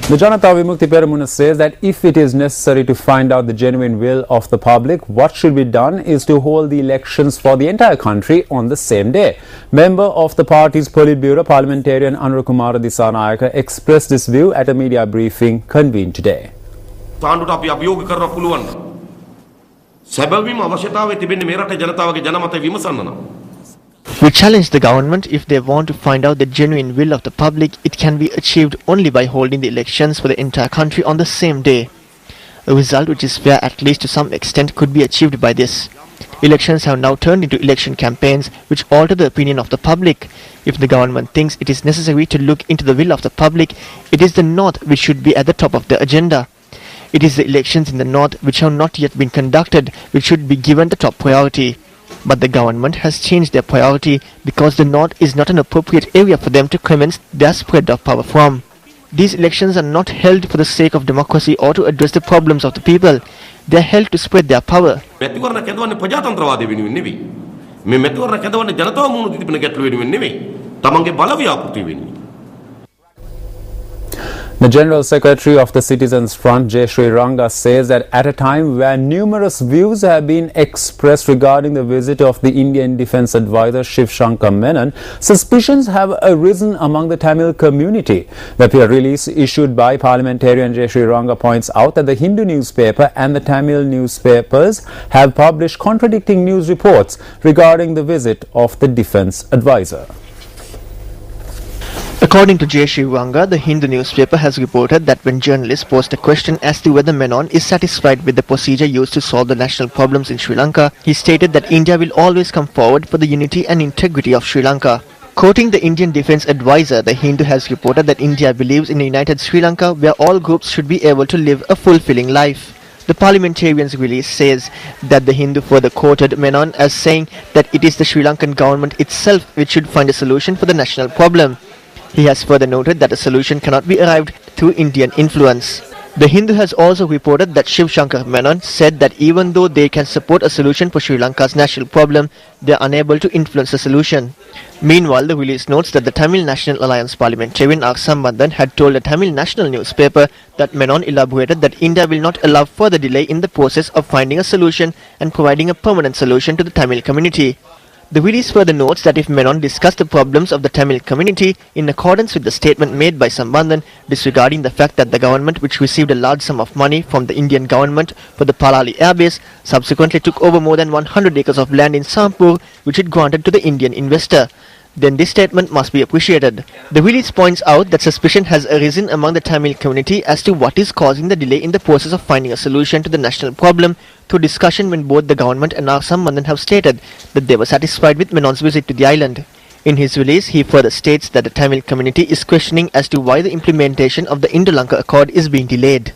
The Janata Vimukti Peramuna says that if it is necessary to find out the genuine will of the public, what should be done is to hold the elections for the entire country on the same day. Member of the party's Politburo, parliamentarian Anurukumara Disanayaka, expressed this view at a media briefing convened today. තාණ්ඩුවට අපි අභියෝග කරන්න පුළුවන්. සැබවින්ම අවශ්‍යතාවය තිබෙන්නේ මේ රටේ ජනතාවගේ ජනමතය විමසන්න නම්. We challenge the government if they want to find out the genuine will of the public. It can be achieved only by holding the elections for the entire country on the same day. A result which is fair at least to some extent could be achieved by this. Elections have now turned into election campaigns which alter the opinion of the public. If the government thinks it is necessary to look into the will of the public, it is the North which should be at the top of the agenda. It is the elections in the North which have not yet been conducted which should be given the top priority. But the government has changed their priority because the North is not an appropriate area for them to commence their spread of power from. These elections are not held for the sake of democracy or to address the problems of the people. They are held to spread their power. මැතිවරණ කැඳවන්නේ ප්‍රජාතන්ත්‍රවාදය වෙනුවෙන් නෙවෙයි. මේ මැතිවරණ කැඳවන්නේ ජනතාව මුහුණ දීපින ගැටලු වෙනුවෙන් නෙවෙයි. තමන්ගේ බලව්‍යාපෘතිය වෙනුවෙන්. The General Secretary of the Citizens Front, J. Sri Ranga, says that at a time where numerous views have been expressed regarding the visit of the Indian Defence Advisor Shiv Shankar Menon, suspicions have arisen among the Tamil community. The peer release issued by parliamentarian J. Sri Ranga points out that the Hindu newspaper and the Tamil newspapers have published contradicting news reports regarding the visit of the Defence Advisor. According to J. Sri Ranga, the Hindu newspaper has reported that when journalists posed a question as to whether Menon is satisfied with the procedure used to solve the national problems in Sri Lanka, he stated that India will always come forward for the unity and integrity of Sri Lanka. Quoting the Indian Defence Advisor, the Hindu has reported that India believes in a united Sri Lanka where all groups should be able to live a fulfilling life. The parliamentarian's release says that the Hindu further quoted Menon as saying that it is the Sri Lankan government itself which should find a solution for the national problem. He has further noted that a solution cannot be arrived through Indian influence. The Hindu has also reported that Shiv Shankar Menon said that even though they can support a solution for Sri Lanka's national problem, they are unable to influence the solution. Meanwhile, the release notes that the Tamil National Alliance parliamentarian R. Sambandhan had told a Tamil national newspaper that Menon elaborated that India will not allow further delay in the process of finding a solution and providing a permanent solution to the Tamil community. The release further notes that if Menon discussed the problems of the Tamil community in accordance with the statement made by Sambandhan, disregarding the fact that the government, which received a large sum of money from the Indian government for the Palali airbase, subsequently took over more than 100 acres of land in Sampur, which it granted to the Indian investor, then this statement must be appreciated. The release points out that suspicion has arisen among the Tamil community as to what is causing the delay in the process of finding a solution to the national problem through discussion when both the government and R. Sambandhan have stated that they were satisfied with Menon's visit to the island. In his release, he further states that the Tamil community is questioning as to why the implementation of the Indo-Lanka Accord is being delayed.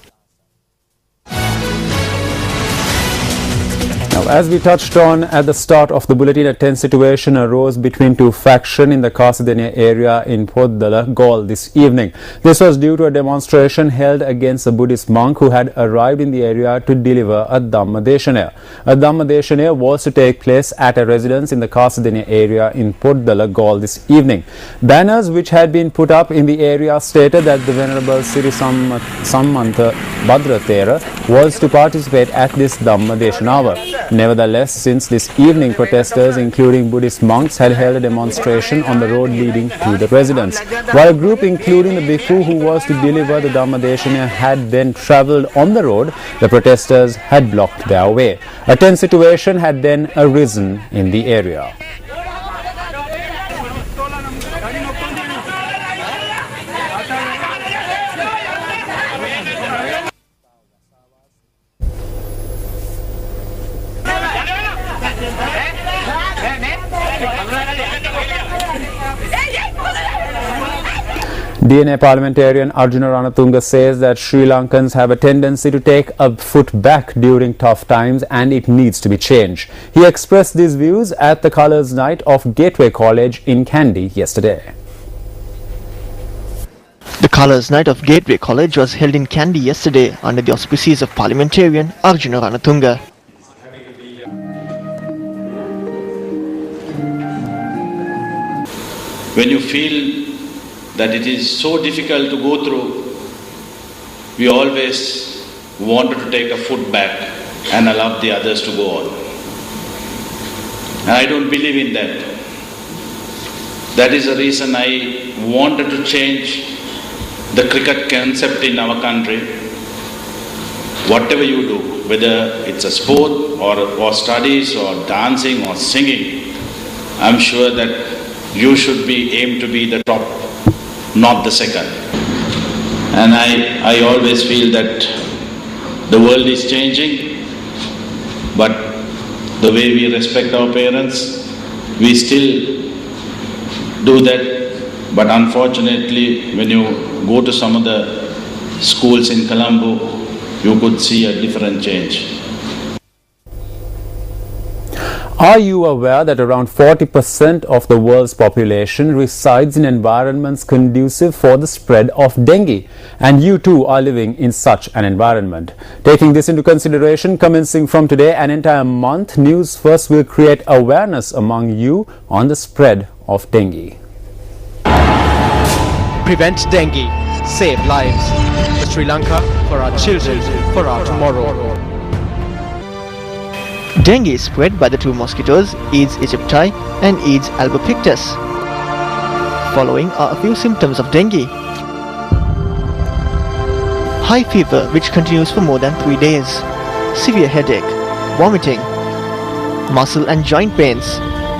Now, as we touched on at the start of the bulletin, a tense situation arose between two factions in the Kasideniya area in Poddala, Galle this evening. This was due to a demonstration held against a Buddhist monk who had arrived in the area to deliver a Dhammadeshanaya. A Dhammadeshanaya was to take place at a residence in the Kasideniya area in Poddala, Galle this evening. Banners which had been put up in the area stated that the Venerable Siri Sammantha Bhadrathera was to participate at this Dhammadeshanaya. Nevertheless, since this evening, protesters, including Buddhist monks, had held a demonstration on the road leading to the residence. While a group, including the bhikkhu who was to deliver the Dhammadeshanaya, had then travelled on the road, the protesters had blocked their way. A tense situation had then arisen in the area. DNA parliamentarian Arjuna Ranatunga says that Sri Lankans have a tendency to take a foot back during tough times and it needs to be changed. He expressed these views at the Colours Night of Gateway College in Kandy yesterday. The Colours Night of Gateway College was held in Kandy yesterday under the auspices of parliamentarian Arjuna Ranatunga. When you feel that it is so difficult to go through, we always wanted to take a foot back and allow the others to go on. And I don't believe in that. That is the reason I wanted to change the cricket concept in our country. Whatever you do, whether it's a sport or studies or dancing or singing, I'm sure that you should be aimed to be the top, not the second. And I always feel that the world is changing, but the way we respect our parents, we still do that. But unfortunately, when you go to some of the schools in Colombo, you could see a different change. Are you aware that around 40% of the world's population resides in environments conducive for the spread of dengue? And you too are living in such an environment. Taking this into consideration, commencing from today, an entire month, News First will create awareness among you on the spread of dengue. Prevent dengue. Save lives. For Sri Lanka, for our children, for our tomorrow. Dengue is spread by the two mosquitoes Aedes aegypti and Aedes albopictus. Following are a few symptoms of dengue. High fever which continues for more than 3 days. Severe headache, vomiting, muscle and joint pains,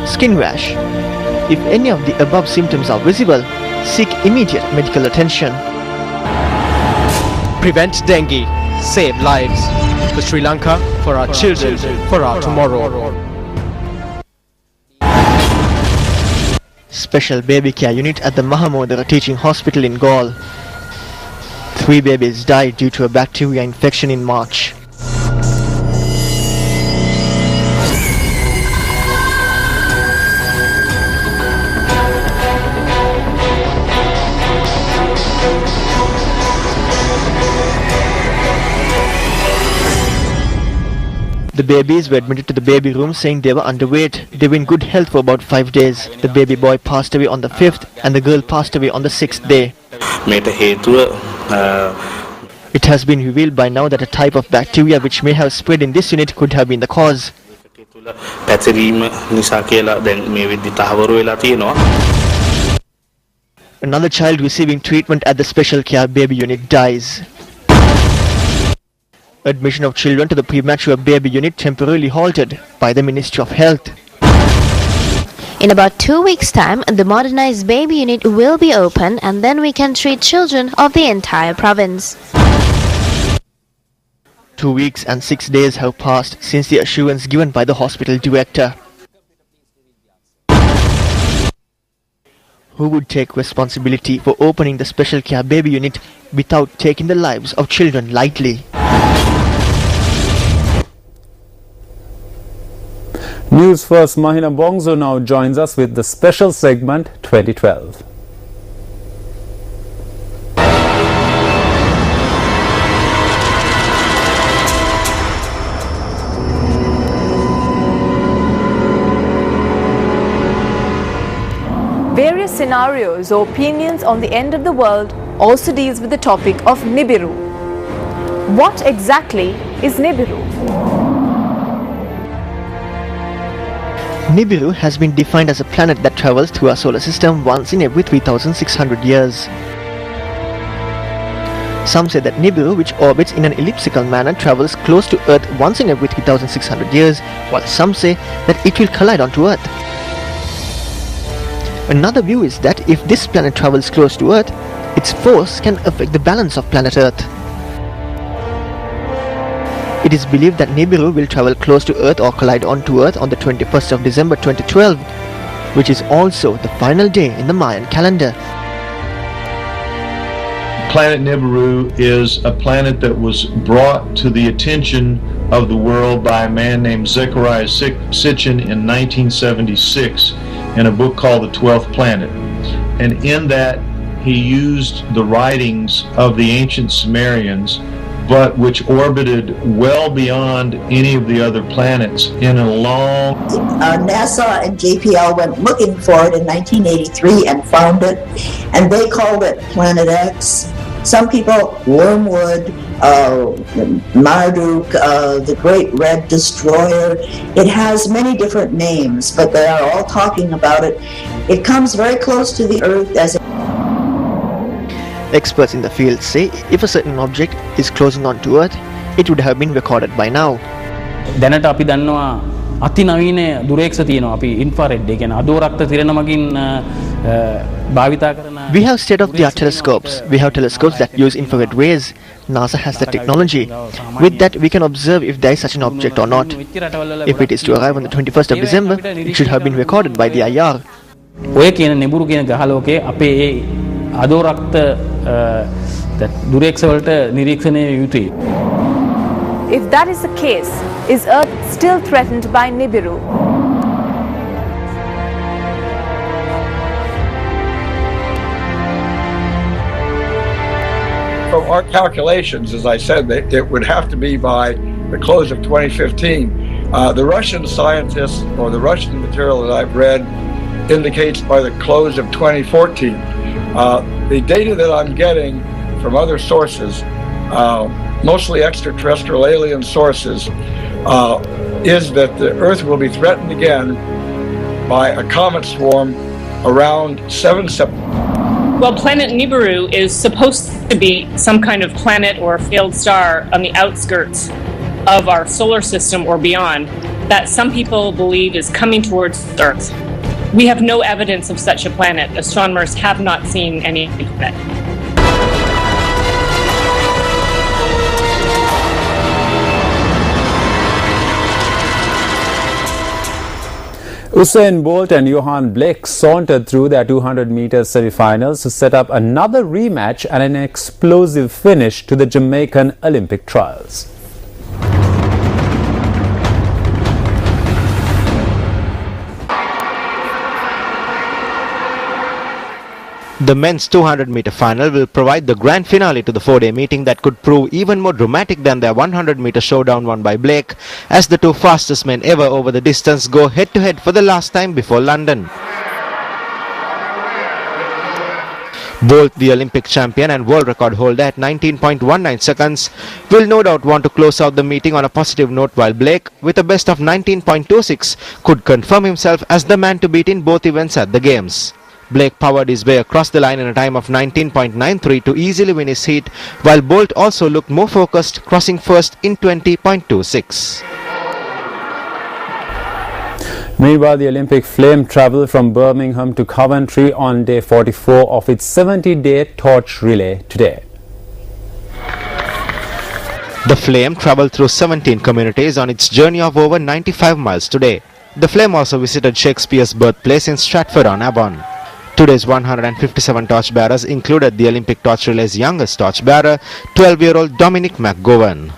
skin rash. If any of the above symptoms are visible, seek immediate medical attention. Prevent dengue. Save lives. For Sri Lanka, for our children, for our tomorrow. Special baby care unit at the Mahamodara Teaching Hospital in Galle. 3 babies died due to a bacteria infection in March. The babies were admitted to the baby room saying they were underweight. They were in good health for about 5 days. The baby boy passed away on the 5th and the girl passed away on the 6th day. It has been revealed by now that a type of bacteria which may have spread in this unit could have been the cause. Another child receiving treatment at the special care baby unit dies. Admission of children to the premature baby unit temporarily halted by the Ministry of Health. In about 2 weeks' time, the modernized baby unit will be open and then we can treat children of the entire province. 2 weeks and 6 days have passed since the assurance given by the hospital director. Who would take responsibility for opening the special care baby unit without taking the lives of children lightly? News First Mahina Bongso now joins us with the special segment 2012. Various scenarios or opinions on the end of the world also deals with the topic of Nibiru. What exactly is Nibiru? Nibiru has been defined as a planet that travels through our solar system once in every 3,600 years. Some say that Nibiru, which orbits in an elliptical manner, travels close to Earth once in every 3,600 years, while some say that it will collide onto Earth. Another view is that if this planet travels close to Earth, its force can affect the balance of planet Earth. It is believed that Nibiru will travel close to Earth or collide onto Earth on the 21st of December 2012, which is also the final day in the Mayan calendar. Planet Nibiru is a planet that was brought to the attention of the world by a man named Zecharia Sitchin in 1976 in a book called The 12th Planet. And in that he used the writings of the ancient Sumerians, but which orbited well beyond any of the other planets in a long... NASA and JPL went looking for it in 1983 and found it, and they called it Planet X. Some people, Wormwood, Marduk, the Great Red Destroyer. It has many different names, but they are all talking about it. It comes very close to the Earth as Experts in the field say if a certain object is closing on to Earth, it would have been recorded by now. දැනට අපි දන්නවා අති නවීන දුරේක්ෂ තියෙනවා අපි infrared ඒ කියන්නේ අදෝරක්ත තිරණ මගින් භාවිතා කරන We have state-of-the-art telescopes. We have telescopes that use infrared rays. NASA has the technology. With that, we can observe if there is such an object or not. If it is to arrive on the 21st of December, it should have been recorded by the IR. ඔය කියන නිබුරු කියන ගහලෝකයේ අපේ ඒ අදෝරක්ත දුරේක්ෂ වලට නිරීක්ෂණය යුතුයි. If that is the case, is Earth still threatened by Nibiru? From our calculations, as I said, it would have to be by the close of 2015. The Russian scientists, or the Russian material that I've read, indicates by the close of 2014. The data that I'm getting from other sources, mostly extraterrestrial alien sources, is that the Earth will be threatened again by a comet swarm around 7 September. Well, planet Nibiru is supposed to be some kind of planet or failed star on the outskirts of our solar system or beyond that some people believe is coming towards Earth. We have no evidence of such a planet. Astronomers have not seen any planet. Usain Bolt and Johan Blake sauntered through their 200-meter semi-finals to set up another rematch and an explosive finish to the Jamaican Olympic trials. The men's 200-meter final will provide the grand finale to the four-day meeting that could prove even more dramatic than their 100-meter showdown won by Blake, as the two fastest men ever over the distance go head-to-head for the last time before London. Bolt, the Olympic champion and world record holder at 19.19 seconds, will no doubt want to close out the meeting on a positive note, while Blake, with a best of 19.26, could confirm himself as the man to beat in both events at the Games. Blake powered his way across the line in a time of 19.93 to easily win his heat, while Bolt also looked more focused, crossing first in 20.26. Meanwhile, the Olympic flame travelled from Birmingham to Coventry on day 44 of its 70-day torch relay today. The flame travelled through 17 communities on its journey of over 95 miles today. The flame also visited Shakespeare's birthplace in Stratford-on-Avon. Today's 157 torchbearers included the Olympic torch relay's youngest torchbearer, 12-year-old Dominic McGowan.